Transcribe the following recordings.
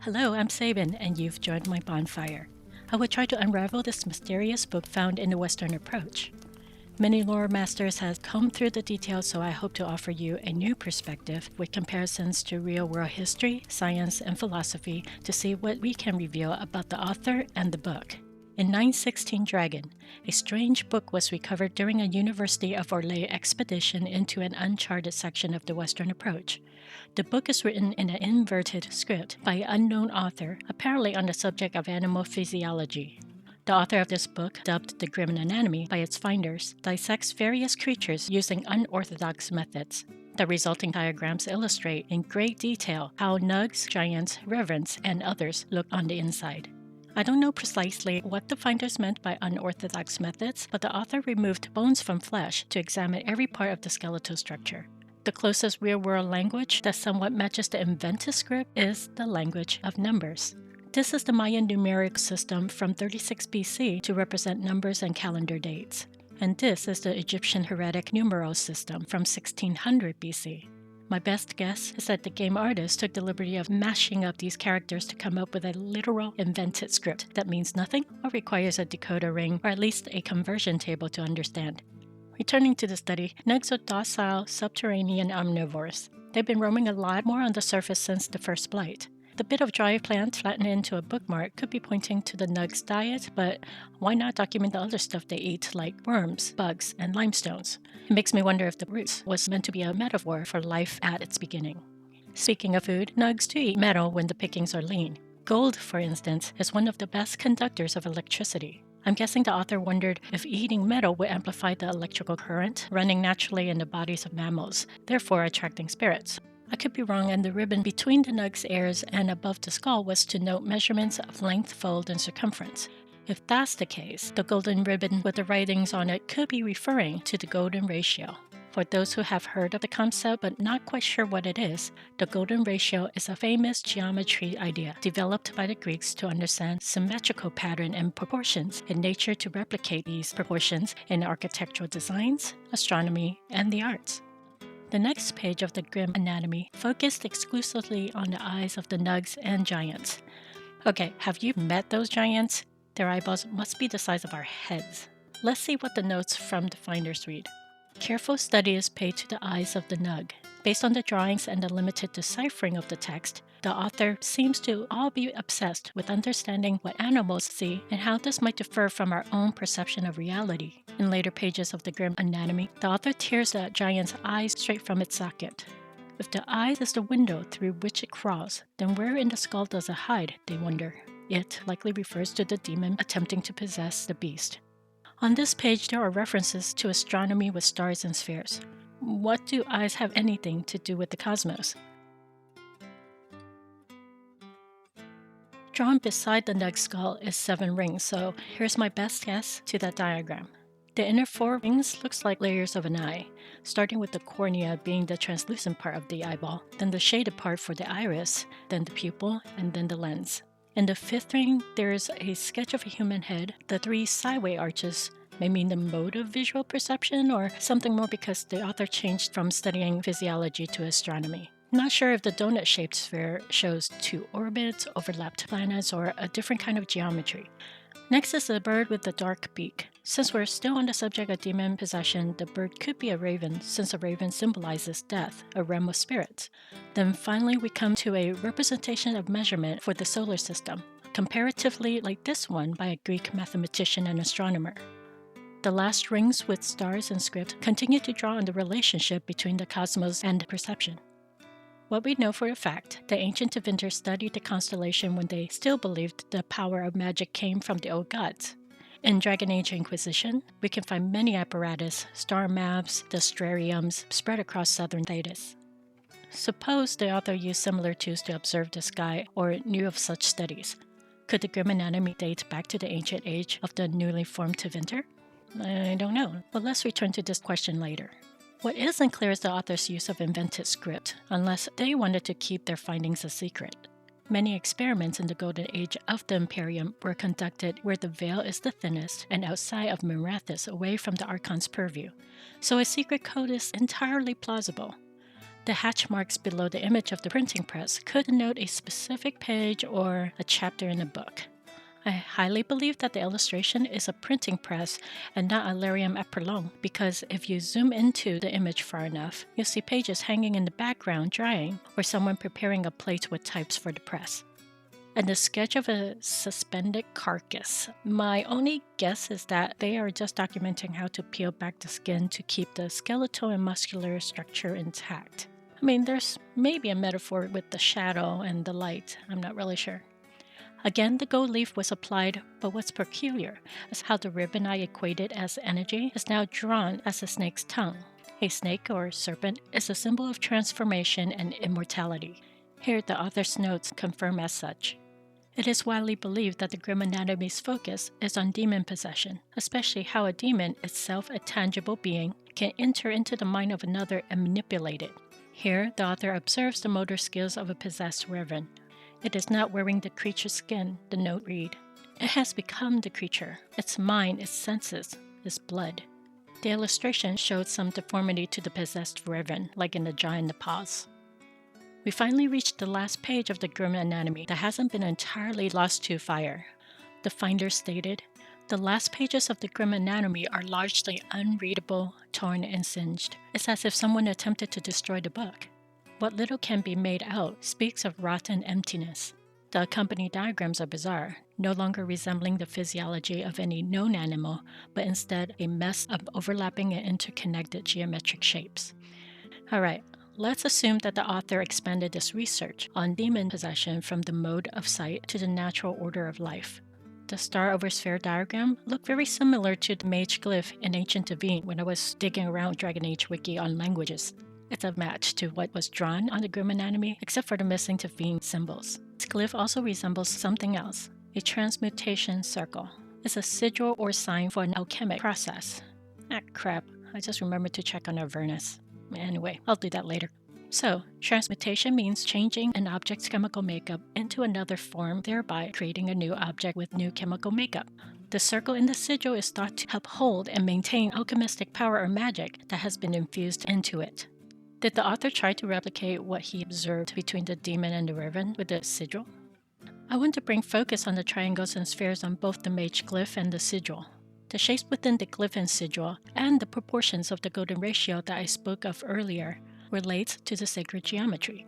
Hello, I'm Sabin, and you've joined my bonfire. I will try to unravel this mysterious book found in the Western approach. Many lore masters have combed through the details, so I hope to offer you a new perspective with comparisons to real-world history, science, and philosophy to see what we can reveal about the author and the book. In 916 Dragon, a strange book was recovered during a University of Orlais expedition into an uncharted section of the Western approach. The book is written in an inverted script by an unknown author, apparently on the subject of animal physiology. The author of this book, dubbed the Grim Anatomy by its finders, dissects various creatures using unorthodox methods. The resulting diagrams illustrate in great detail how nugs, giants, wyverns, and others look on the inside. I don't know precisely what the finders meant by unorthodox methods, but the author removed bones from flesh to examine every part of the skeletal structure. The closest real-world language that somewhat matches the invented script is the language of numbers. This is the Mayan numeric system from 36 BC to represent numbers and calendar dates. And this is the Egyptian heretic numeral system from 1600 BC. My best guess is that the game artist took the liberty of mashing up these characters to come up with a literal invented script that means nothing or requires a decoder ring or at least a conversion table to understand. Returning to the study, nugs are docile subterranean omnivores. They've been roaming a lot more on the surface since the first blight. The bit of dry plant flattened into a bookmark could be pointing to the nugs' diet, but why not document the other stuff they eat, like worms, bugs, and limestones? It makes me wonder if the roots was meant to be a metaphor for life at its beginning. Speaking of food, nugs do eat metal when the pickings are lean. Gold, for instance, is one of the best conductors of electricity. I'm guessing the author wondered if eating metal would amplify the electrical current running naturally in the bodies of mammals, therefore attracting spirits. I could be wrong, and the ribbon between the nug's ears and above the skull was to note measurements of length, fold, and circumference. If that's the case, the golden ribbon with the writings on it could be referring to the golden ratio. For those who have heard of the concept but not quite sure what it is, the golden ratio is a famous geometry idea developed by the Greeks to understand symmetrical pattern and proportions in nature to replicate these proportions in architectural designs, astronomy, and the arts. The next page of the Grim Anatomy focused exclusively on the eyes of the nugs and giants. Okay, have you met those giants? Their eyeballs must be the size of our heads. Let's see what the notes from the finders read. Careful study is paid to the eyes of the nug. Based on the drawings and the limited deciphering of the text, the author seems to all be obsessed with understanding what animals see and how this might differ from our own perception of reality. In later pages of the Grim Anatomy, the author tears the giant's eyes straight from its socket. If the eye is the window through which it crawls, then where in the skull does it hide, they wonder. It likely refers to the demon attempting to possess the beast. On this page, there are references to astronomy with stars and spheres. What do eyes have anything to do with the cosmos? Drawn beside the nug's skull is 7 rings, so here's my best guess to that diagram. The inner 4 rings looks like layers of an eye, starting with the cornea being the translucent part of the eyeball, then the shaded part for the iris, then the pupil, and then the lens. In the 5th ring, there's a sketch of a human head. The 3 sideway arches may mean the mode of visual perception or something more because the author changed from studying physiology to astronomy. Not sure if the donut-shaped sphere shows 2 orbits, overlapped planets, or a different kind of geometry. Next is the bird with the dark beak. Since we're still on the subject of demon possession, the bird could be a raven, since a raven symbolizes death, a realm of spirits. Then finally we come to a representation of measurement for the solar system, comparatively like this one by a Greek mathematician and astronomer. The last rings with stars and script continue to draw on the relationship between the cosmos and perception. What we know for a fact, the Ancient Tevinter studied the constellation when they still believed the power of magic came from the old gods. In Dragon Age Inquisition, we can find many apparatus, star maps, destrariums spread across southern Thedas. Suppose the author used similar tools to observe the sky or knew of such studies. Could the Grim Anatomy date back to the ancient age of the newly formed Tevinter? I don't know, but let's return to this question later. What isn't clear is the author's use of invented script, unless they wanted to keep their findings a secret. Many experiments in the Golden Age of the Imperium were conducted where the veil is the thinnest and outside of Merathis away from the Archon's purview, so a secret code is entirely plausible. The hatch marks below the image of the printing press could denote a specific page or a chapter in a book. I highly believe that the illustration is a printing press and not a lyrium eperlon, because if you zoom into the image far enough, you'll see pages hanging in the background drying, or someone preparing a plate with types for the press. And the sketch of a suspended carcass. My only guess is that they are just documenting how to peel back the skin to keep the skeletal and muscular structure intact. I mean, there's maybe a metaphor with the shadow and the light, I'm not really sure. Again, the gold leaf was applied, but what's peculiar is how the ribbon I equated as energy is now drawn as a snake's tongue. A snake or serpent is a symbol of transformation and immortality. Here, the author's notes confirm as such. It is widely believed that the Grim Anatomy's focus is on demon possession, especially how a demon, itself a tangible being, can enter into the mind of another and manipulate it. Here, the author observes the motor skills of a possessed wyvern. It is not wearing the creature's skin, the note read. It has become the creature, its mind, its senses, its blood. The illustration showed some deformity to the possessed wyvern, like in the jaw and the paws. We finally reached the last page of the Grim Anatomy that hasn't been entirely lost to fire. The finder stated, "The last pages of the Grim Anatomy are largely unreadable, torn, and singed. It's as if someone attempted to destroy the book. What little can be made out speaks of rotten emptiness. The accompanying diagrams are bizarre, no longer resembling the physiology of any known animal, but instead a mess of overlapping and interconnected geometric shapes." Alright, let's assume that the author expanded this research on demon possession from the mode of sight to the natural order of life. The star over sphere diagram looked very similar to the mage glyph in Ancient Tevinter when I was digging around Dragon Age Wiki on languages. It's a match to what was drawn on the Grim Anatomy, except for the missing Tevene symbols. This glyph also resembles something else, a transmutation circle. It's a sigil or sign for an alchemic process. Ah crap, I just remembered to check on our Avernus. Anyway, I'll do that later. So, transmutation means changing an object's chemical makeup into another form, thereby creating a new object with new chemical makeup. The circle in the sigil is thought to uphold and maintain alchemistic power or magic that has been infused into it. Did the author try to replicate what he observed between the demon and the wyvern with the sigil? I want to bring focus on the triangles and spheres on both the mage glyph and the sigil. The shapes within the glyph and sigil, and the proportions of the golden ratio that I spoke of earlier, relates to the sacred geometry.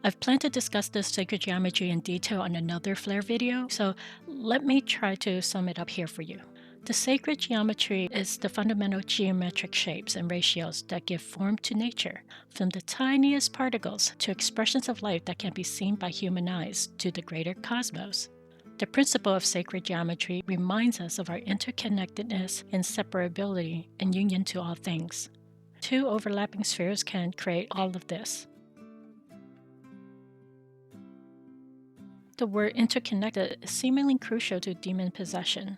I've planned to discuss the sacred geometry in detail on another Flare video, so let me try to sum it up here for you. The sacred geometry is the fundamental geometric shapes and ratios that give form to nature, from the tiniest particles to expressions of life that can be seen by human eyes to the greater cosmos. The principle of sacred geometry reminds us of our interconnectedness, inseparability, and union to all things. Two overlapping spheres can create all of this. The word interconnected is seemingly crucial to demon possession.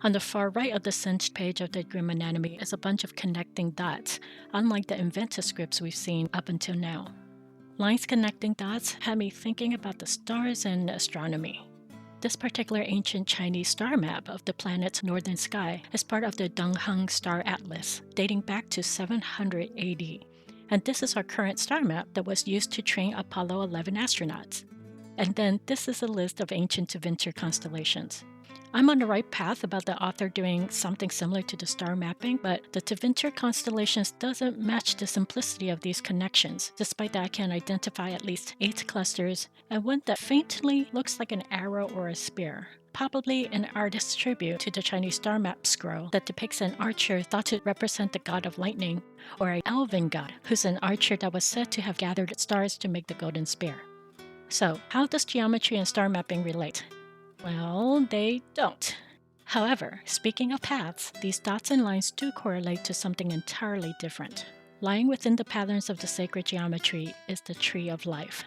On the far right of the singed page of the Grim Anatomy is a bunch of connecting dots, unlike the invented scripts we've seen up until now. Lines connecting dots had me thinking about the stars and astronomy. This particular ancient Chinese star map of the planet's northern sky is part of the Dongheng Star Atlas, dating back to 700 AD. And this is our current star map that was used to train Apollo 11 astronauts. And then this is a list of Ancient Tevinter constellations. I'm on the right path about the author doing something similar to the star mapping, but the Tevinter constellations doesn't match the simplicity of these connections, despite that I can identify at least 8 clusters, and one that faintly looks like an arrow or a spear. Probably an artist's tribute to the Chinese star map scroll that depicts an archer thought to represent the god of lightning, or an elven god who's an archer that was said to have gathered stars to make the golden spear. So, how does geometry and star mapping relate? Well, they don't. However, speaking of paths, these dots and lines do correlate to something entirely different. Lying within the patterns of the sacred geometry is the tree of life.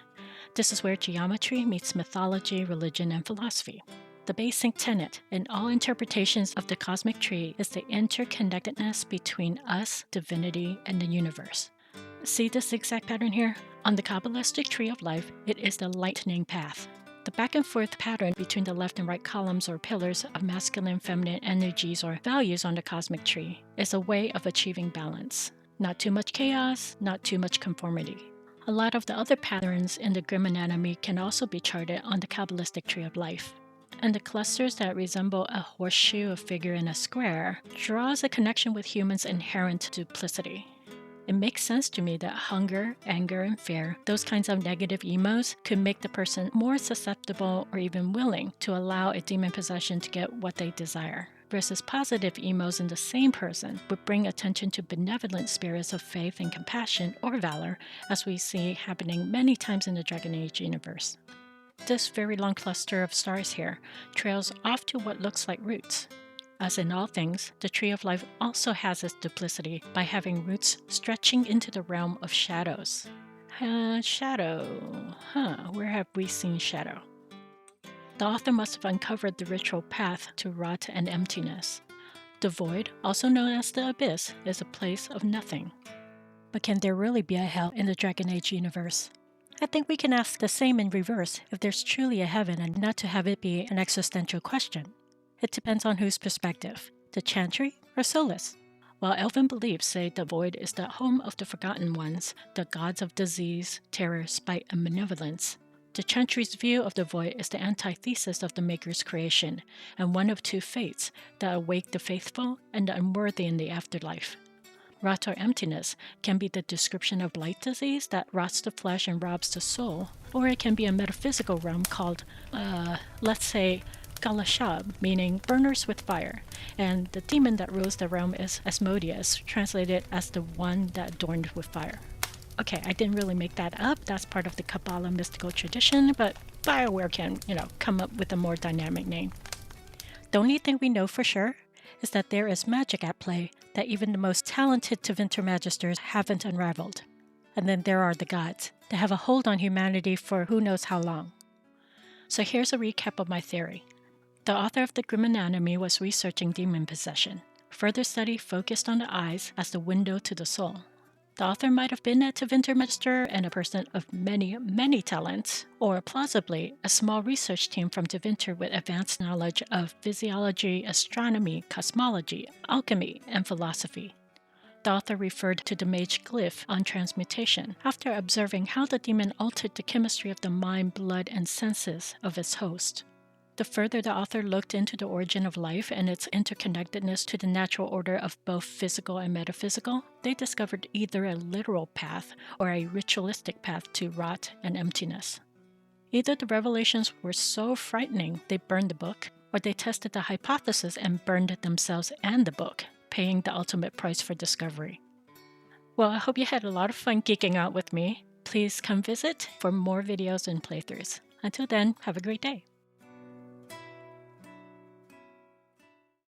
This is where geometry meets mythology, religion, and philosophy. The basic tenet in all interpretations of the cosmic tree is the interconnectedness between us, divinity, and the universe. See this zigzag pattern here? On the Kabbalistic tree of life, it is the lightning path. The back and forth pattern between the left and right columns or pillars of masculine and feminine energies or values on the cosmic tree is a way of achieving balance. Not too much chaos, not too much conformity. A lot of the other patterns in the Grim Anatomy can also be charted on the Kabbalistic tree of life. And the clusters that resemble a horseshoe, a figure, and a square draws a connection with humans' inherent duplicity. It makes sense to me that hunger, anger, and fear, those kinds of negative emos, could make the person more susceptible or even willing to allow a demon possession to get what they desire, versus positive emos in the same person would bring attention to benevolent spirits of faith and compassion or valor, as we see happening many times in the Dragon Age universe. This very long cluster of stars here trails off to what looks like roots. As in all things, the Tree of Life also has its duplicity by having roots stretching into the realm of shadows. Shadow. Where have we seen shadow? The author must have uncovered the ritual path to rot and emptiness. The void, also known as the abyss, is a place of nothing. But can there really be a hell in the Dragon Age universe? I think we can ask the same in reverse if there's truly a heaven, and not to have it be an existential question. It depends on whose perspective, the Chantry or Solus. While elven beliefs say the void is the home of the Forgotten Ones, the gods of disease, terror, spite, and malevolence, the Chantry's view of the void is the antithesis of the Maker's creation, and one of two fates that await the faithful and the unworthy in the afterlife. Rot or emptiness can be the description of light disease that rots the flesh and robs the soul, or it can be a metaphysical realm called, let's say, Galashab, meaning burners with fire, and the demon that rules the realm is Asmodeus, translated as the one that adorned with fire. Okay, I didn't really make that up, that's part of the Kabbalah mystical tradition, but Bioware can, come up with a more dynamic name. The only thing we know for sure is that there is magic at play that even the most talented Tevinter magisters haven't unraveled. And then there are the gods that have a hold on humanity for who knows how long. So here's a recap of my theory. The author of the Grim Anatomy was researching demon possession. Further study focused on the eyes as the window to the soul. The author might have been a Tevinter master and a person of many, many talents, or plausibly a small research team from Tevinter with advanced knowledge of physiology, astronomy, cosmology, alchemy, and philosophy. The author referred to the mage glyph on transmutation after observing how the demon altered the chemistry of the mind, blood, and senses of its host. The further the author looked into the origin of life and its interconnectedness to the natural order of both physical and metaphysical, they discovered either a literal path or a ritualistic path to rot and emptiness. Either the revelations were so frightening they burned the book, or they tested the hypothesis and burned themselves and the book, paying the ultimate price for discovery. Well, I hope you had a lot of fun geeking out with me. Please come visit for more videos and playthroughs. Until then, have a great day.